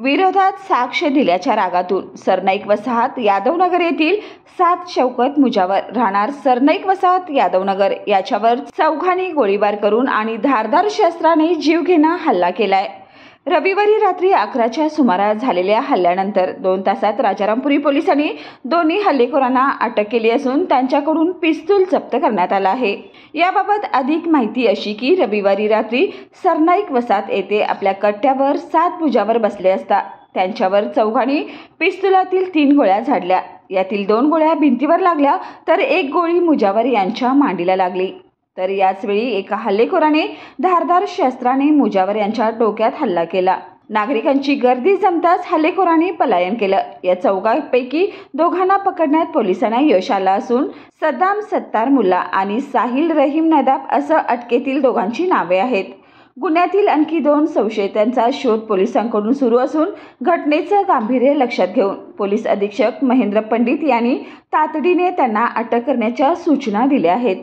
विरोधात साक्ष दिल्याच्या रागातून सरनाईक वसाहत यादवनगर येथील 7 शौकत मुजावर राहणार सरनाईक वसाहत यादवनगर याच्यावर चौघांनी गोळीबार करून आणि धारदार शस्त्राने जीवघेणा हल्ला केलाय। रविवारी रात्री 11च्या सुमारास झालेल्या हल्ल्यानंतर 2 तासात राजारामपुरी पोलिसांनी दोन्ही हल्लेखोरांना अटक केली असून त्यांच्याकडून पिस्तूल जप्त करण्यात आला आहे। याबाबत अधिक माहिती अशी की रविवारी रात्री सरनाईक वसाहत येथे आपल्या कट्ट्यावर 7 मुजावर बसले असता त्यांच्यावर चौघांनी पिस्तुलातील 3 गोळ्या झाडल्या। यातील 2 गोळ्या भिंतीवर लागल्या तर एक गोळी मुजावर यांच्या मांडीला लागली। तर याच वेळी एका हल्लेखोराने धारदार शस्त्राने मुजावर यांच्या डोक्यात हल्ला केला। नागरिकांची गर्दी जमताच हल्लेखोरांनी पलायन केलं। या चौघांपैकी 2घांना पकडण्यात पोलिसांना यश आलं असून सद्दाम सत्तार मुल्ला आणि साहिल रहीम नदाब असं अटकेतील 2घांची नावे आहेत। गुन्ह्यातील आणखी 2 संशयितांचा शोध पोलिसांकडून सुरू असून घटनेचं गांभीर्य लक्षात घेऊन पोलीस अधीक्षक महेंद्र पंडित यांनी तातडीने त्यांना अटक करण्याच्या सूचना दिल्या आहेत।